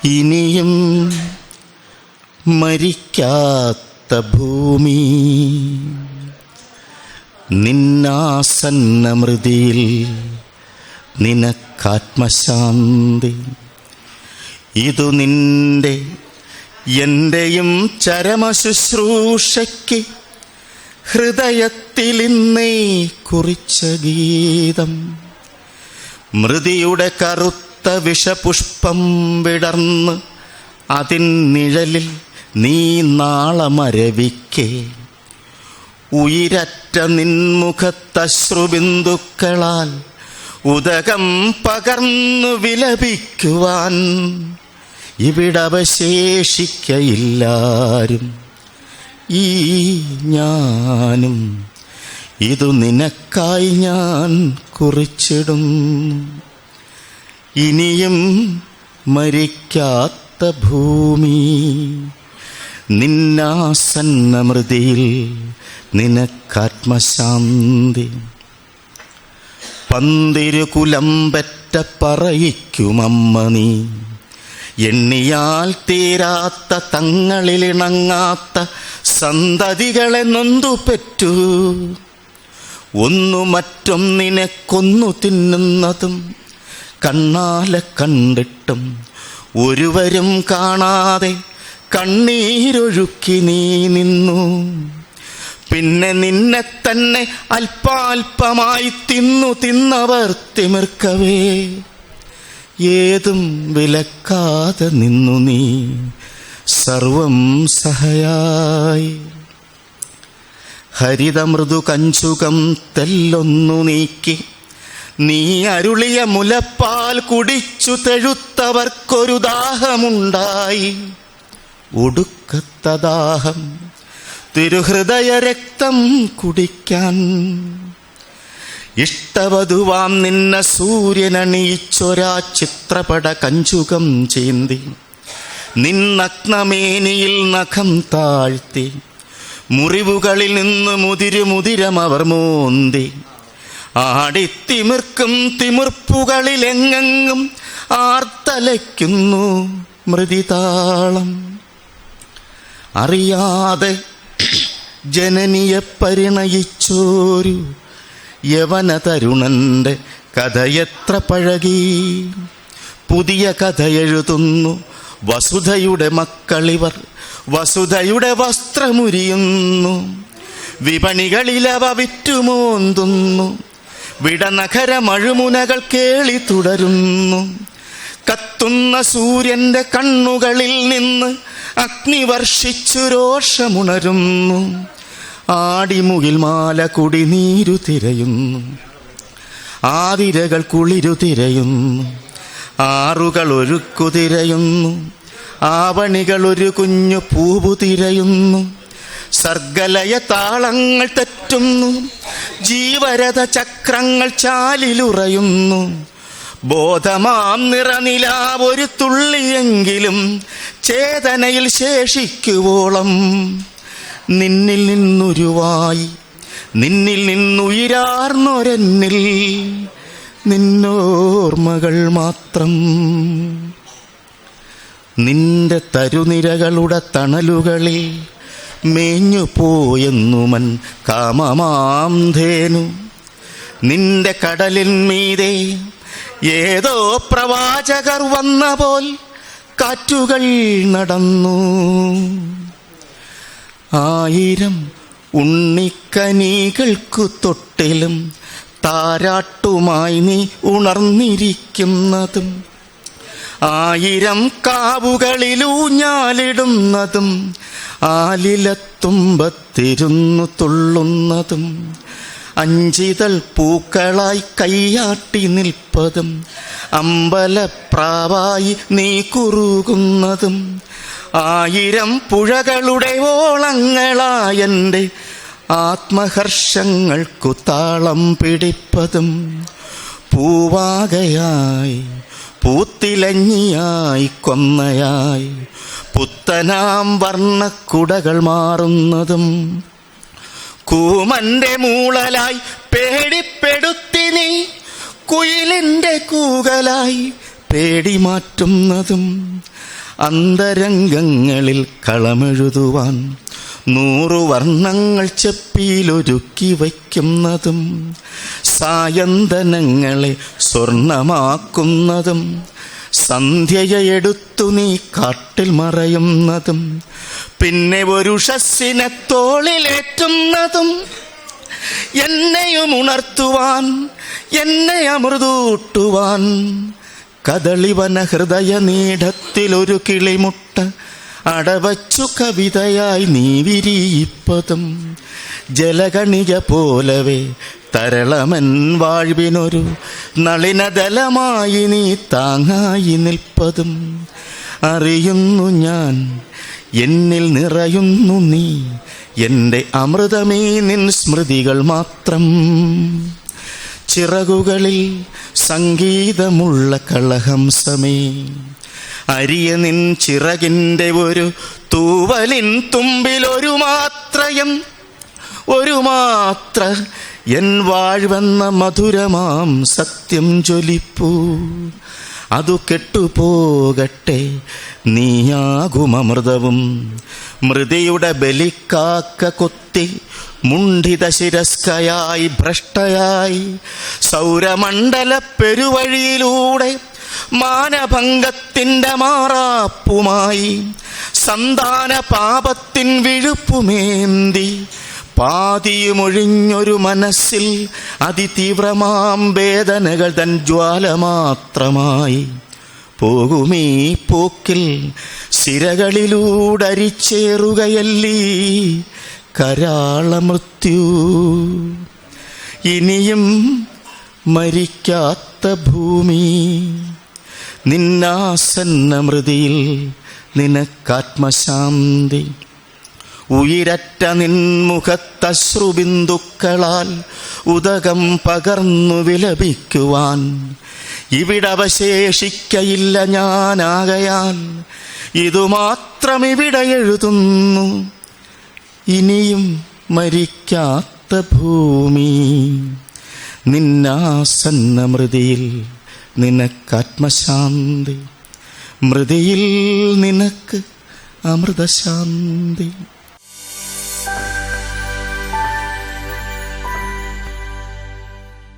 ഇനിയും മരിക്കാത്ത ഭൂമി, നിന്നാസന്നമൃതിയിൽ നിനക്കാത്മശാന്തി. ഇതു നിന്റെ എൻ്റെയും ചരമശുശ്രൂഷയ്ക്ക് ഹൃദയത്തിലിന്നേ കുറിച്ച ഗീതം. മൃതിയുടെ കറുത്ത വിഷപുഷ്പം വിടർന്ന് അതിൻ നിഴലിൽ നീ നാളമരവിക്കെ, ഉയിരറ്റ നിൻമുഖത്തശ്രുബിന്ദുക്കളാൽ ഉദകം പകർന്നു വിലപിക്കുവാൻ ഇവിടവശേഷിക്കയില്ലാരും, ഈ ഞാനും. ഇതു നിനക്കായി ഞാൻ കുറിച്ചിടും. ഇനിയും മരിക്കാത്ത ഭൂമി, നിന്നാസന്നമൃതിയിൽ നിനക്കാത്മശാന്തി. പന്തിരുകുലമ്പറ്റ പറയിക്കുമമ്മ നീ, എണ്ണിയാൽ തീരാത്ത തങ്ങളിലിണങ്ങാത്ത സന്തതികളെ നൊന്തു പെറ്റു. ഒന്നു മറ്റൊന്നിനെ കൊന്നു തിന്നുന്നതും കണ്ണാലെ കണ്ടിട്ടും ഒരുവരും കാണാതെ കണ്ണീരൊഴുക്കി നീ നിന്നു. പിന്നെ നിന്നെ തന്നെ അല്പാൽപമായി തിന്നവർ തിമിർക്കവേ, ഏതും വിലക്കാതെ നിന്നു നീ സർവം സഹയായി. ഹരിതമൃദു കഞ്ചുകം തെല്ലൊന്നു നീക്കി നീ അരുളിയ മുലപ്പാൽ കുടിച്ചു തെഴുത്തവർക്കൊരു ദാഹമുണ്ടായി. ഒടുക്കത്ത ദാഹം തിരുഹൃദയ രക്തം കുടിക്കാൻ. ഇഷ്ടവധുവാം നിന്ന സൂര്യനണിയിച്ചൊരാ ചിത്രപട കഞ്ചുകം ചീന്തി നിന്നഗ്നമേനിയിൽ നഖം താഴ്ത്തി, മുറിവുകളിൽ നിന്ന് മുതിരമവർ മോന്തി. ആടിത്തിമിർക്കും തിമിർപ്പുകളിലെങ്ങെങ്ങും ആർത്തലയ്ക്കുന്നു മൃതിതാളം. അറിയാതെ ജനനിയെ പരിണയിച്ചോരു യവന തരുണന്റെ കഥയെത്ര പഴകി. പുതിയ കഥ എഴുതുന്നു വസുധയുടെ മക്കളിവർ, വസുധയുടെ വസ്ത്രമുരിയുന്നു. വിപണികളിലവ വിറ്റുമോന്തുന്നു, വിടനഗര മഴുമുനകൾ കേളി തുടരുന്നു. കത്തുന്ന സൂര്യന്റെ കണ്ണുകളിൽ നിന്ന് അഗ്നി വർഷിച്ചു രോഷമുണരുന്നു. ആടിമുകിൽ മാല കുടിനീരു തിരയുന്നു, ആതിരകൾ കുളിരു തിരയുന്നു. ആറുകൾ ഒരുക്കു തിരയുന്നു, ആവണികൾ ഒരു കുഞ്ഞു പൂവു തിരയുന്നു. സർഗലയ താളങ്ങൾ തെറ്റുന്നു, ജീവരഥ ചക്രങ്ങൾ ചാലിലുറയുന്നു. ബോധമാം നിറനിലാവൊരു തുള്ളിയെങ്കിലും ചേതനയിൽ ശേഷിക്കുവോളം നിന്നിൽ നിന്നുരുവായി, നിന്നിൽ നിന്നുയിരാർന്നൊരെന്നിൽ നിന്നോർമ്മകൾ മാത്രം. നിന്റെ തരുനിരകളുടെ തണലുകളിൽ മേഞ്ഞു പോയെന്നുമൻ കാമമാം ധേനു. നിന്റെ കടലിൻ മീതെ ഏതോ പ്രവാചകർ വന്ന പോൽ കാറ്റുകൾ നടന്നു. 1000 ഉണ്ണിക്കനികൾക്കു തൊട്ടിലും താരാട്ടുമായി നീ ഉണർന്നിരിക്കുന്നതും, 1000 കാവുകളിലൂഞ്ഞാലിടുന്നതും, ആലിലത്തുമ്പത്തിരുന്നു തുള്ളുന്നതും, 5 ഇതൾ പൂക്കളായി കയ്യാട്ടി നിൽപ്പതും, അമ്പലപ്രാവായി നീ കുറുകുന്നതും, 1000 പുഴകളുടെ ഓളങ്ങളായെൻ്റെ ആത്മഹർഷങ്ങൾക്കു താളം പിടിപ്പതും, പൂവാകയായി പൂത്തിലഞ്ഞിയായി കൊന്നയായി പുത്തനാം വർണ്ണക്കുടകൾ മാറുന്നതും, കൂമന്റെ മൂളലായി പേടിപ്പെടുത്തി നീ കുയിലിൻ്റെ കൂകലായി പേടി മാറ്റുന്നതും അന്തരംഗങ്ങളിൽ കളമെഴുതുവാൻ 100 വർണ്ണങ്ങൾ ചെപ്പിയിലൊരുക്കി വയ്ക്കുന്നതും സായന്തനങ്ങളെ സ്വർണമാക്കുന്നതും സന്ധ്യയെ എടുത്തു നീ കാട്ടിൽ മറയുന്നതും പിന്നെ ഒരു ഉഷസ്സിനെ തോളിലേറ്റുന്നതും എന്നെയും ഉണർത്തുവാൻ എന്നെ അമൃതൂട്ടുവാൻ കദളിവന ഹൃദയ നീടത്തിലൊരു കിളിമുട്ട അടവച്ചു കവിതയായി നീ വിരിയിപ്പതും ജലകണിക പോലവേ തരളമൻ വാഴ്വിനൊരു നളിനദലമായി നീ താങ്ങായി നിൽപ്പതും അറിയുന്നു ഞാൻ എന്നിൽ നിറയുന്നു നീ എൻ്റെ അമൃതമേ നിൻ സ്മൃതികൾ മാത്രം ചിറകുകളിൽ സംഗീതമുള്ള കളഹംസമേ അരിയ നിൻ ചിറകിൻ്റെ ഒരു തൂവലിൻ തുമ്പിലൊരു മാത്ര എൻ വാഴ്വെന്ന മധുരമാം സത്യം ജ്വലിപ്പൂ അതു കെട്ടുപോകട്ടെ നീയാകുമമൃതവും മൃതിയുടെ ബലിക്കാക്ക കൊത്തി മുണ്ഡിത ശിരസ്കയായി ഭ്രഷ്ടയായി സൗരമണ്ഡല പെരുവഴിയിലൂടെ മാനഭംഗത്തിൻ്റെ മാറാപ്പുമായി സന്താന പാപത്തിൻ വിഴുപ്പുമേന്തി പാതിയുമൊഴിഞ്ഞൊരു മനസ്സിൽ അതിതീവ്രമാം വേദനകൾ തൻ ജ്വാല മാത്രമായി പോകുമീ പോക്കിൽ സിരകളിലൂടരിച്ചേറുകയല്ലീ കരാള മൃത്യു ഇനിയും മരിക്കാത്ത ഭൂമി നിന്നാസന്ന മൃതിയിൽ നിനക്കാത്മശാന്തി ഉയിരറ്റ നിൻമുഖത്തശ്രുബിന്ദുക്കളാൽ ഉദകം പകർന്നു വിലപിക്കുവാൻ ഇവിടവശേഷിക്കയില്ല ഞാനാകയാൽ ഇതുമാത്രം ഇവിടെ എഴുതുന്നു ഇനിയും മരിക്കാത്ത ഭൂമി നിന്നാസന്ന മൃതിയിൽ നിനക്കാത്മശാന്തി മൃതിയിൽ നിനക്ക് അമൃതശാന്തി